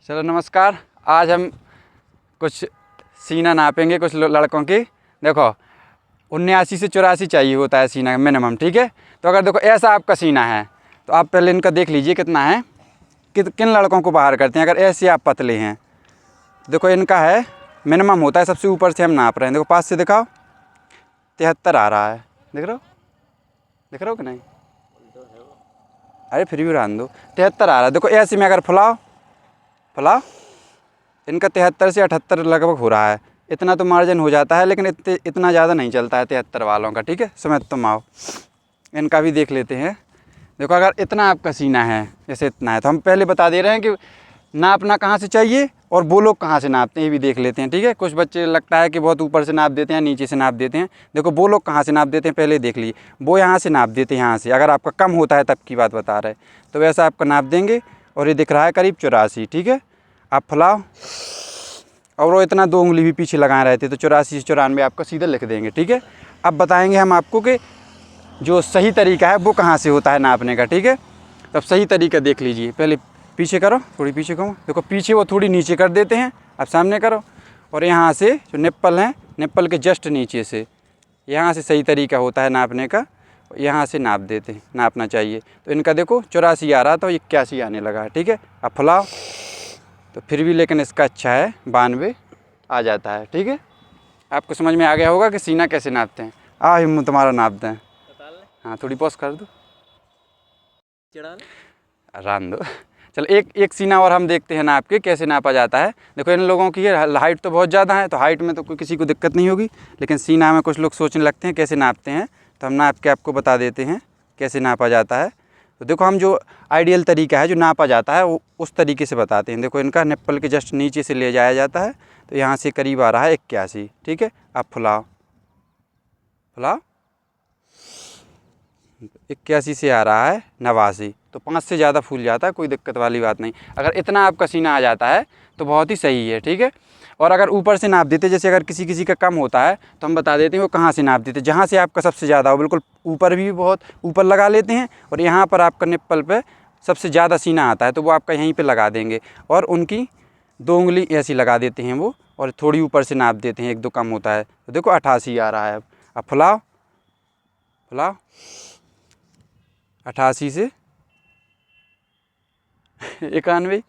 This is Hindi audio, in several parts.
चलो नमस्कार। आज हम कुछ सीना नापेंगे कुछ लड़कों की। देखो 79 से 84 चाहिए होता है सीना मिनिमम, ठीक है। तो अगर देखो ऐसा आपका सीना है तो आप पहले इनका देख लीजिए कितना है, किन लड़कों को बाहर करते हैं। अगर ऐसे आप पतले हैं, देखो इनका है मिनिमम होता है, सबसे ऊपर से हम नाप रहे हैं। देखो 5 से दिखाओ, 73 आ रहा है। देख रहे हो कि नहीं? अरे फिर भी रहने दो, 73 आ रहा है। देखो ऐसे में अगर फुलाओ इनका 73 से 78 लगभग हो रहा है। इतना तो मार्जिन हो जाता है, लेकिन इतना ज़्यादा नहीं चलता है 73 वालों का, ठीक है। समय तुम आओ, इनका भी देख लेते हैं। देखो अगर इतना आपका सीना है, जैसे इतना है, तो हम पहले बता दे रहे हैं कि नापना कहाँ से चाहिए और वो लोग कहाँ से नापते हैं, ये भी देख लेते हैं, ठीक है। कुछ बच्चे लगता है कि बहुत ऊपर से नाप देते हैं, नीचे से नाप देते हैं। देखो वो लोग कहाँ से नाप देते हैं पहले देख लीजिए। वो यहाँ से नाप देते हैं, यहाँ से। अगर आपका कम होता है तब की बात बता रहे, तो वैसा आपका नाप देंगे। और ये दिख रहा है करीब 84, ठीक है। आप फुलाओ, और वो इतना 2 उंगली भी पीछे लगाए रहते, तो 84 से 94 आपका सीधा लिख देंगे, ठीक है। अब बताएंगे हम आपको कि जो सही तरीका है वो कहाँ से होता है नापने का, ठीक है। तब सही तरीका देख लीजिए। पहले पीछे करो, थोड़ी पीछे करो। देखो पीछे वो थोड़ी नीचे कर देते हैं, अब सामने करो। और यहाँ से जो निप्पल हैं, निप्पल के जस्ट नीचे से, यहाँ से सही तरीका होता है नापने का। यहाँ से नाप देते हैं, नापना चाहिए। तो इनका देखो 84 आ रहा था, 81 आने लगा है, ठीक है। अब फुलाओ, तो फिर भी लेकिन इसका अच्छा है 92 आ जाता है, ठीक है। आपको समझ में आ गया होगा कि सीना कैसे नापते हैं। हम तुम्हारा नाप दें। हाँ थोड़ी पॉज कर दो, रान दो। चलो एक सीना और हम देखते हैं नाप के कैसे नापा जाता है। देखो इन लोगों की हाइट तो बहुत ज़्यादा है, तो हाइट में तो कोई किसी को दिक्कत नहीं होगी, लेकिन सीना में कुछ लोग सोचने लगते हैं कैसे नापते हैं। तो हम नाप के आपको बता देते हैं कैसे नापा जाता है। तो देखो हम जो आइडियल तरीका है जो नापा जाता है वो उस तरीके से बताते हैं। देखो इनका निप्पल के जस्ट नीचे से ले जाया जाता है, तो यहाँ से करीब आ रहा है 81, ठीक है। आप फुलाओ, 81 से आ रहा है 89, तो 5 से ज़्यादा फूल जाता है, कोई दिक्कत वाली बात नहीं। अगर इतना आपका सीना आ जाता है तो बहुत ही सही है, ठीक है। और अगर ऊपर से नाप देते, जैसे अगर किसी का कम होता है तो हम बता देते हैं वो कहाँ से नाप देते। जहाँ से आपका सबसे ज़्यादा हो, बिल्कुल ऊपर भी बहुत ऊपर लगा लेते हैं, और यहाँ पर आपका निप्पल पे सबसे ज़्यादा सीना आता है तो वो आपका यहीं पे लगा देंगे। और उनकी 2 उंगली ऐसी लगा देते हैं वो, और थोड़ी ऊपर से नाप देते हैं, 1-2 कम होता है। तो देखो 88 आ रहा है। अब फुलाओ 88 से 91।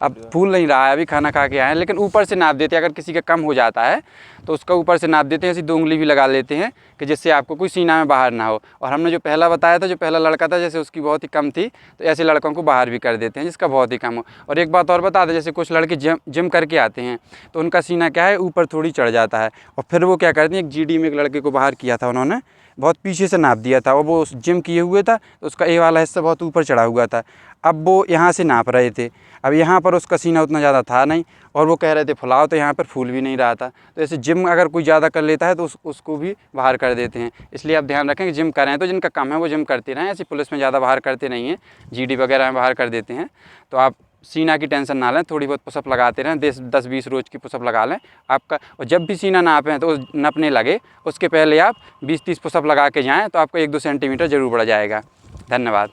अब फूल नहीं रहा है, अभी खाना खा के आए हैं, लेकिन ऊपर से नाप देते हैं। अगर किसी का कम हो जाता है तो उसका ऊपर से नाप देते हैं, ऐसी 2 उंगली भी लगा लेते हैं कि जिससे आपको कोई सीना में बाहर ना हो। और हमने जो पहला बताया था, जो पहला लड़का था, जैसे उसकी बहुत ही कम थी, तो ऐसे लड़कों को बाहर भी कर देते हैं जिसका बहुत ही कम हो। और एक बात और बता दें, जैसे कुछ लड़के जिम करके आते हैं तो उनका सीना क्या है, ऊपर थोड़ी चढ़ जाता है, और फिर वो क्या करते हैं, एक GD में एक लड़के को बाहर किया था उन्होंने, बहुत पीछे से नाप दिया था, और वो जिम किए हुए था तो उसका ये वाला हिस्सा बहुत ऊपर चढ़ा हुआ था। अब वो यहाँ से नाप रहे थे, अब यहाँ पर उसका सीना उतना ज़्यादा था नहीं, और वो कह रहे थे फुलाओ, तो यहाँ पर फूल भी नहीं रहा था। तो ऐसे जिम अगर कोई ज़्यादा कर लेता है तो उसको भी बाहर कर देते हैं। इसलिए आप ध्यान रखें कि जिम करें तो जिनका कम है वो जिम करते रहें, ऐसी पुलिस में ज़्यादा बाहर करते नहीं हैं, GD वगैरह में बाहर कर देते हैं। तो आप सीना की टेंशन ना लें, थोड़ी बहुत पुशअप लगाते रहें, 10-20 रोज़ की पुशअप लगा लें आपका। और जब भी सीना नापें तो नपने लगे उसके पहले आप 20-30 पुशअप लगा के जाएँ, तो आपको 1-2 सेंटीमीटर ज़रूर बढ़ जाएगा। धन्यवाद।